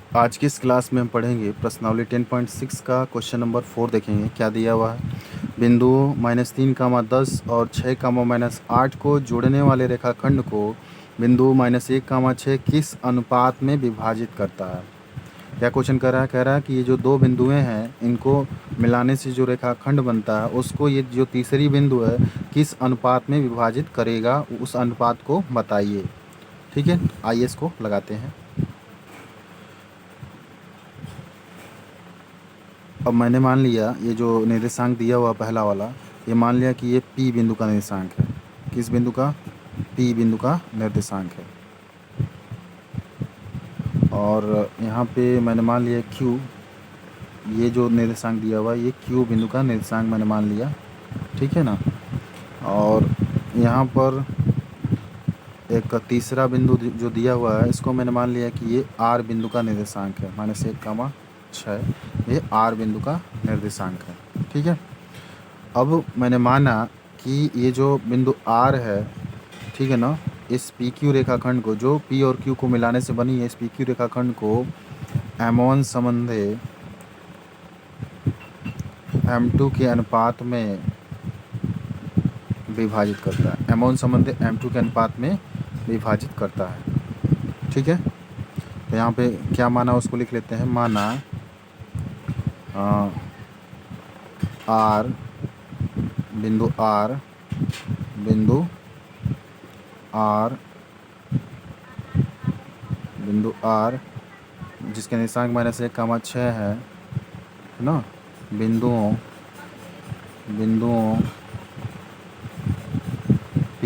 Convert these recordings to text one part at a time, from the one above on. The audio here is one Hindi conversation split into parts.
आज की इस क्लास में हम पढ़ेंगे प्रश्नावली 10.6 का क्वेश्चन नंबर 4 देखेंगे क्या दिया हुआ है। बिंदु -3, 10 और 6, -8 को जोड़ने वाले रेखाखंड को बिंदु -1, 6 किस अनुपात में विभाजित करता है। क्या क्वेश्चन कह रहा है कि ये जो दो बिंदुएं हैं इनको मिलाने से जो रेखाखंड बनता है उसको ये जो तीसरी बिंदु है किस अनुपात में विभाजित करेगा, उस अनुपात को बताइए। ठीक है, आइए इसको लगाते हैं। अब मैंने मान लिया ये जो निर्देशांक दिया हुआ पहला वाला, ये मान लिया कि ये P बिंदु का निर्देशांक है। किस बिंदु का? P बिंदु का निर्देशांक है। और यहाँ पे मैंने मान लिया Q, ये जो निर्देशांक दिया हुआ है ये Q बिंदु का निर्देशांक मैंने मान लिया। ठीक है ना। और यहाँ पर एक तीसरा बिंदु जो दिया हुआ है इसको मैंने मान लिया कि ये R बिंदु का निर्देशांक है। -1, 6 ये R बिंदु का निर्देशांक है। ठीक है। अब मैंने माना कि ये जो बिंदु R है, ठीक है ना, इस PQ रेखाखंड को, जो P और Q को मिलाने से बनी है, इस PQ रेखाखंड को M1 संबंधे M2 के अनुपात में विभाजित करता है। M1 संबंधे M2 के अनुपात में विभाजित करता है। ठीक है, तो यहाँ पे क्या माना उसको लिख लेते हैं। माना R बिंदु R जिसके निर्देशांक -1, 6 है ना, बिंदुओं P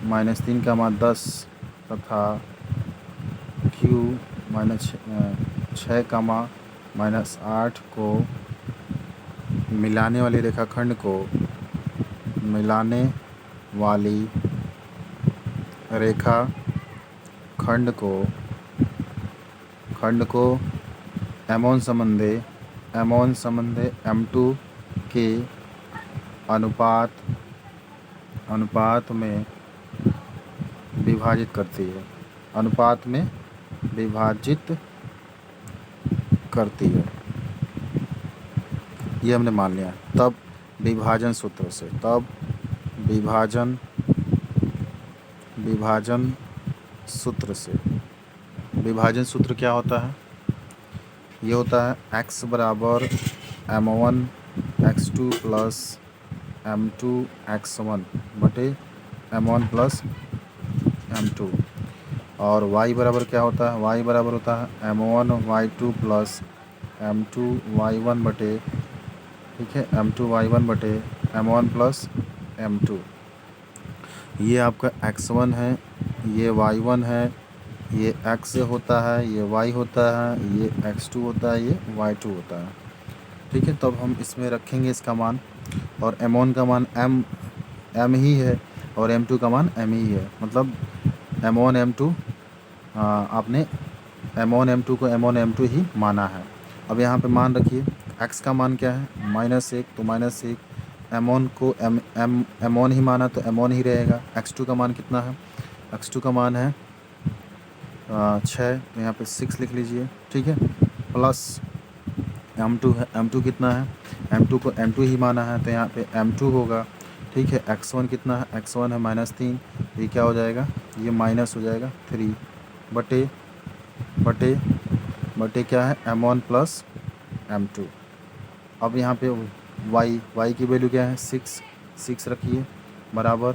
-3, 10 तथा Q -6, -8 को मिलाने वाली रेखाखंड को M1 संबंधे M2 के अनुपात में विभाजित करती है। ये हमने मान लिया। तब विभाजन सूत्र से, विभाजन सूत्र क्या होता है? ये होता है x बराबर m1 x2 plus m2 x1 बटे m1 प्लस m2। और y बराबर क्या होता है? y बराबर होता है m1 y2 plus m2 y1 बटे, ठीक है, m2 y1 बटे m1 प्लस m2। ये आपका x1 है, ये y1 है, ये x होता है, ये y होता है, ये x2 होता है, ये y2 होता है। ठीक है, तब हम इसमें रखेंगे इसका मान, और m1 का मान m ही है और m2 का मान m ही है। मतलब m1 m2 आपने m1 m2 को m1 m2 ही माना है। अब यहाँ पे मान रखिए, x का मान क्या है? -1, तो -1, m1 को m1 ही माना तो m1 ही रहेगा। x2 का मान कितना है? x2 का मान है 6, तो यहाँ पे 6 लिख लीजिए। ठीक है, प्लस m2 है, m2 कितना है? m2 को m2 ही माना है तो यहाँ पे m2 होगा। ठीक है, x1 कितना है? x1 है -3, ये क्या हो जाएगा? ये माइनस हो जाएगा 3 बटे क्या है? m1 plus m2। अब यहाँ पे y की वैल्यू क्या है? 6 रखिए, बराबर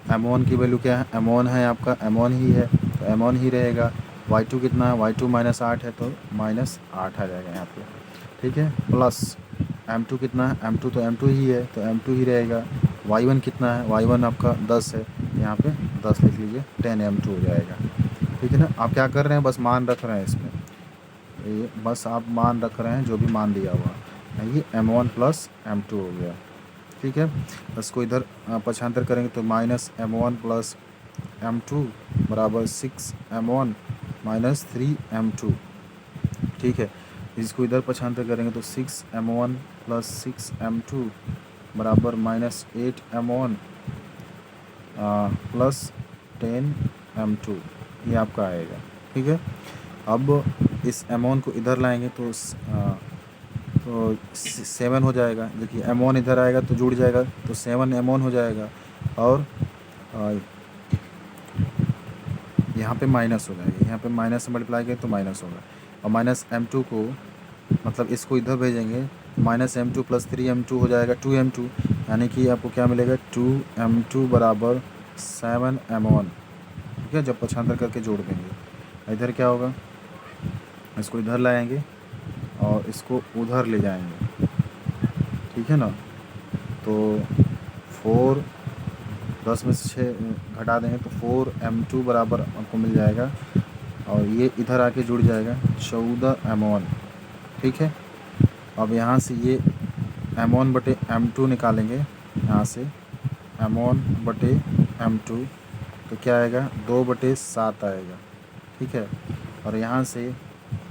m1 की वैल्यू क्या है? m1 है आपका, m1 ही है तो m1 ही रहेगा। y2 कितना है? y2 -8 है तो -8 आ जाएगा यहाँ पे। ठीक है, प्लस m2 कितना है? m2 तो m2 ही है तो m2 ही रहेगा। y1 कितना है? y1 आपका 10 है, यहाँ पे 10 लिख लीजिए, 10 m2 हो जाएगा। ठीक है ना। आप क्या कर रहे हैं? बस मान रख रहे हैं इसमें, ये बस आप मान रख रहे हैं जो भी मान दिया हुआ है। ये m1 प्लस m2 हो गया। ठीक है, इसको इधर पक्षांतर करेंगे तो -m1 प्लस m2 बराबर 6m1 -3m2। ठीक है, इसको इधर पक्षांतर करेंगे तो 6m1 प्लस 6m2 बराबर -8m1 प्लस 10m2, ये आपका आएगा। ठीक है, अब इस M1 को इधर लाएंगे तो 7 हो जाएगा। देखिए M1 इधर आएगा तो जुड़ जाएगा तो 7 M1 हो जाएगा, और यहाँ पे माइनस हो जाएगा, यहाँ पे माइनस से मल्टीप्लाई करें तो माइनस होगा। और माइनस M2 को मतलब इसको इधर भेजेंगे, माइनस M2 प्लस 3M2 हो जाएगा 2M2, यानी कि आपको क्या मिलेगा 2M2 बराबर 7M1। ठीक है, जब पक्षांतर करके जोड़ देंगे इधर क्या होगा, इसको इधर लाएंगे और इसको उधर ले जाएंगे। ठीक है ना, तो 4 10 में से 6 घटा देंगे तो 4M2 बराबर आपको मिल जाएगा, और ये इधर आके जुड़ जाएगा 14M1। ठीक है, अब यहाँ से ये M1 बटे M2 निकालेंगे, यहाँ से M1 बटे M2 तो क्या आएगा 2/7 आएगा। ठीक है, और यहाँ से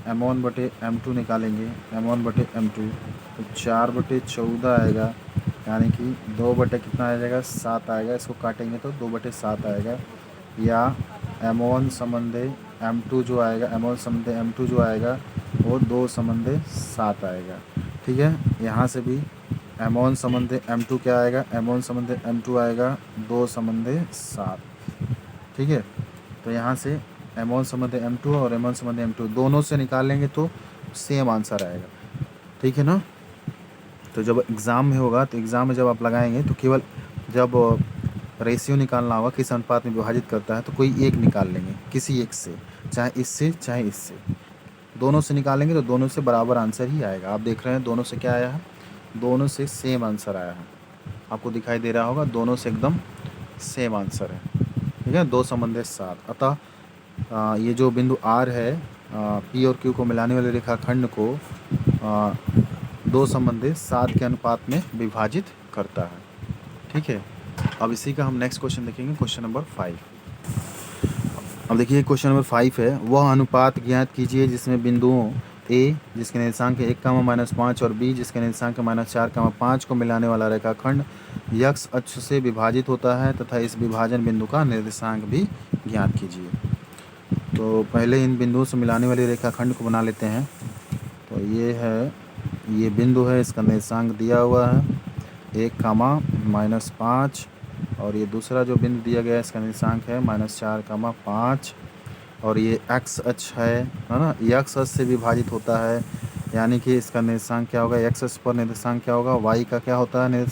M1 बटे M2 निकालेंगे, M1 बटे M2 तो 4/14 आएगा, यानी कि 2 बटे कितना आ जाएगा 7 आएगा। इसको काटेंगे तो 2/7 आएगा, या M1 संबंधे M2 जो आएगा, M1 संबंधे M2 जो आएगा वो 2 संबंधे 7 आएगा। ठीक है, यहाँ से भी M1 संबंधे M2 क्या आएगा, M1 संबंधे M2 आएगा 2 संबंधे 7। ठीक है, तो यहाँ से M1 संबंधे M2 और M1 संबंधे M2 दोनों से निकाल लेंगे तो सेम आंसर आएगा। ठीक है ना, तो जब एग्ज़ाम में होगा तो एग्ज़ाम में जब आप लगाएंगे तो केवल जब रेशियो निकालना होगा किस अनुपात में विभाजित करता है तो कोई एक निकाल लेंगे, किसी एक से, चाहे इससे चाहे इससे, दोनों से निकालेंगे तो दोनों से बराबर आंसर ही आएगा। आप देख रहे हैं दोनों से क्या आया है, दोनों से सेम आंसर आया है, आपको दिखाई दे रहा होगा दोनों से एकदम सेम आंसर है। ठीक है, 2 संबंधे 7। अतः ये जो बिंदु R है, P और Q को मिलाने वाले रेखाखंड को 2 संबंधे 7 के अनुपात में विभाजित करता है। ठीक है, अब इसी का हम नेक्स्ट क्वेश्चन देखेंगे, क्वेश्चन नंबर 5। अब देखिए क्वेश्चन नंबर 5 है, वह अनुपात ज्ञात कीजिए जिसमें बिंदुओं A जिसके निर्देशांक 1, -5 और B जिसके निर्देशांक -4, 5 को मिलाने वाला रेखाखंड x अक्ष से विभाजित होता है तथा इस विभाजन बिंदु का निर्देशांक भी ज्ञात कीजिए। तो पहले इन बिंदुओं से मिलाने वाले रेखाखंड को बना लेते हैं। तो ये है, ये बिंदु है, इसका निर्देशांक दिया हुआ है 1, -5, और ये दूसरा जो बिंदु दिया गया है इसका निर्देशांक है -4, 5, और ये x अक्ष है ना, ये x अक्ष से विभाजित होता है, यानी कि इसका निर्देशांक क्या होगा, x अक्ष पर निर्देशांक क्या होगा, y का क्या होता है,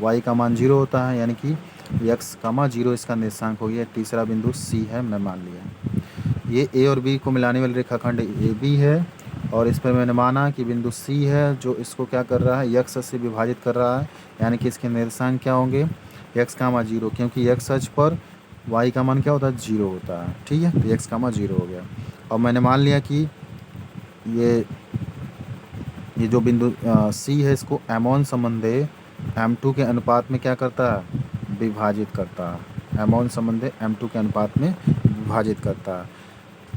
y का मान 0 होता है, यानी कि x, 0 इसका निर्देशांक हो गया। तीसरा बिंदु C है, मैं मान लिया। ये A और B को मिलाने वाले रेखाखंड AB है, और इस पर मैंने माना कि बिंदु C है जो इसको क्या कर रहा है, x अक्ष से विभाजित कर रहा है, यानी कि इसके निर्देशांक क्या होंगे x, 0, क्योंकि x अक्ष पर y का मान क्या होता है 0 होता है। ठीक है, तो x, 0 हो गया। और मैंने मान लिया कि ये जो बिंदु C है इसको M1 संबंधे M2 के अनुपात में क्या करता है, विभाजित करता है, M1 संबंधे M2 के अनुपात में विभाजित करता है।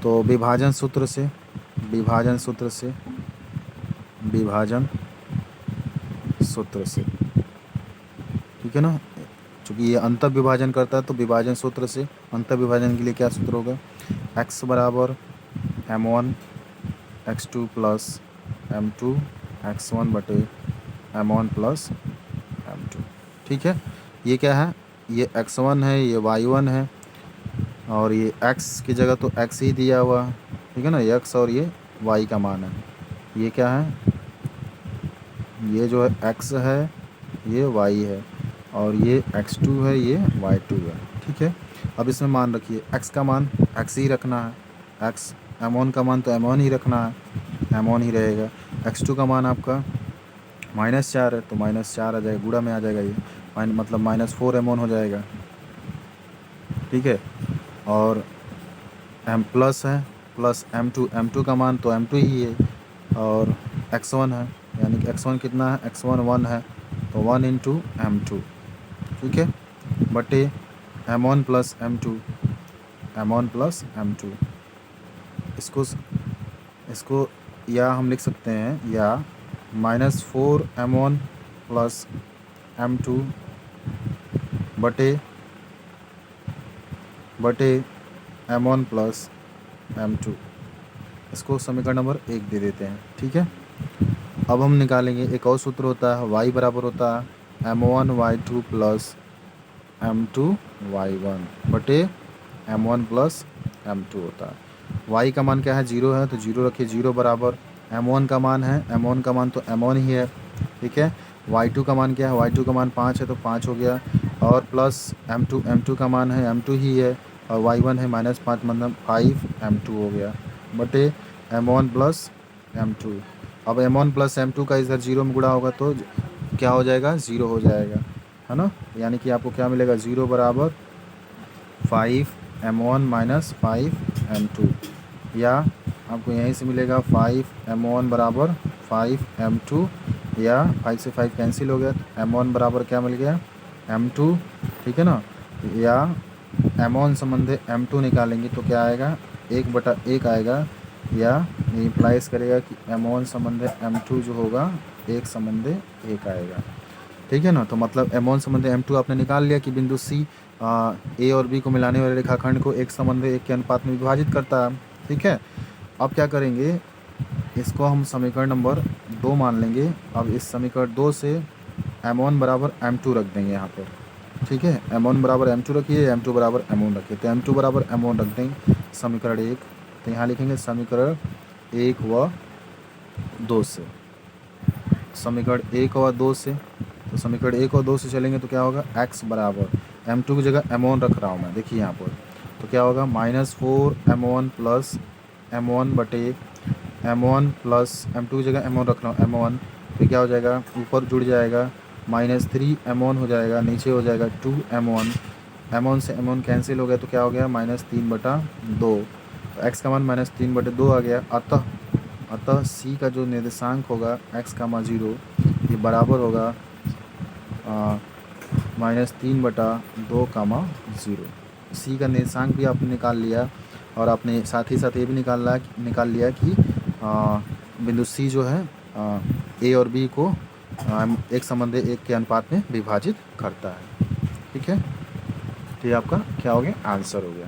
तो विभाजन सूत्र से ठीक है ना, चूँकि ये अंतर विभाजन करता है तो विभाजन सूत्र से, अंतर विभाजन के लिए क्या सूत्र होगा, x बराबर M1 x2 plus M2 x1 बटे M1 प्लस M2। ठीक है, ये क्या है, ये x1 है, ये y1 है, और ये x की जगह तो x ही दिया हुआ है। ठीक है ना, x और ये y का मान है, ये क्या है, ये जो है x है, ये y है, और ये x2 है, ये y2 है। ठीक है, अब इसमें मान रखिए, x का मान x ही रखना है, x, M1 का मान तो M1 ही रखना है, M1 ही रहेगा। x2 का मान आपका -4 है तो -4 आ जाएगा, गुणा में आ जाएगा, ये मतलब -4M1 हो जाएगा। ठीक है, और M प्लस है, प्लस M2 का मान तो M2 ही है, और x1 है, यानी कि x1 कितना है, x1 1 है, तो 1 × M2। ठीक है, बटे M1 प्लस M2, इसको या हम लिख सकते हैं, या -4M1 प्लस M2 बटे M1 प्लस M2। इसको समीकरण नंबर 1 दे देते हैं। ठीक है, अब हम निकालेंगे एक और सूत्र होता है, y बराबर होता है m1y2 प्लस m2y1 बटे m1 प्लस m2 होता है। y का मान क्या है, 0 है तो 0 रखिए, 0 बराबर m1 का मान है, m1 का मान तो m1 ही है। ठीक है, y2 का मान क्या है, y2 का मान 5 है तो 5 हो गया, और प्लस m2 का मान है m2 ही है, और y1 है -5 मतलब 5 m2 हो गया बटे m1 प्लस m2। अब m1 प्लस m2 का इधर 0 में गुणा होगा तो क्या हो जाएगा, 0 हो जाएगा, है ना। यानी कि आपको क्या मिलेगा, 0 बराबर 5m1 माइनस 5m2, या आपको यहीं से मिलेगा 5m1 बराबर 5m2, या 5 से 5 कैंसिल हो गया तो m1 बराबर क्या मिल गया, m2। ठीक है ना, या m1 संबंधे m2 निकालेंगे तो क्या आएगा, 1/1 आएगा, या ये इम्प्लाइज करेगा कि m1 संबंधे m2 जो होगा 1 संबंधे 1 आएगा। ठीक है ना, तो मतलब m1 संबंधे m2 आपने निकाल लिया कि बिंदु C ए और बी को मिलाने वाले रेखाखंड को 1 संबंधे 1 के अनुपात में विभाजित करता है। ठीक है, अब क्या करेंगे, इसको हम समीकरण नंबर 2 मान लेंगे। अब इस समीकरण 2 से m1 बराबर m2 रख देंगे यहाँ पर। ठीक है, m1 बराबर m2 रखिए, m2 बराबर m1 रखिए, तो m2 बराबर m1 रख देंगे समीकरण 1। तो यहाँ लिखेंगे समीकरण 1 व 2 से, समीकरण 1 व 2 से, तो समीकरण 1 और 2 से चलेंगे तो क्या होगा, x बराबर m2 की जगह m1 रख रहा हूँ मैं, देखिए यहाँ पर, तो क्या होगा -4m1 प्लस m1 बटे m1 प्लस m2 की जगह m1 रख रहा हूँ m1, तो क्या हो जाएगा, ऊपर जुड़ जाएगा -3m1 हो जाएगा, नीचे हो जाएगा 2m1, m1 से m1 कैंसिल हो गया तो क्या हो गया -3/2, तो x का मान -3/2 आ गया। अतः c का जो निर्देशांक होगा x, 0 ये बराबर होगा -3/2, 0। सी का निर्देशांक भी आपने निकाल लिया, और आपने साथ ही साथ ये भी निकाल लिया कि बिंदु सी जो है ए और बी को 1 संबंधे 1 के अनुपात में विभाजित करता है। ठीक है, तो ये आपका क्या हो गया, आंसर हो गया।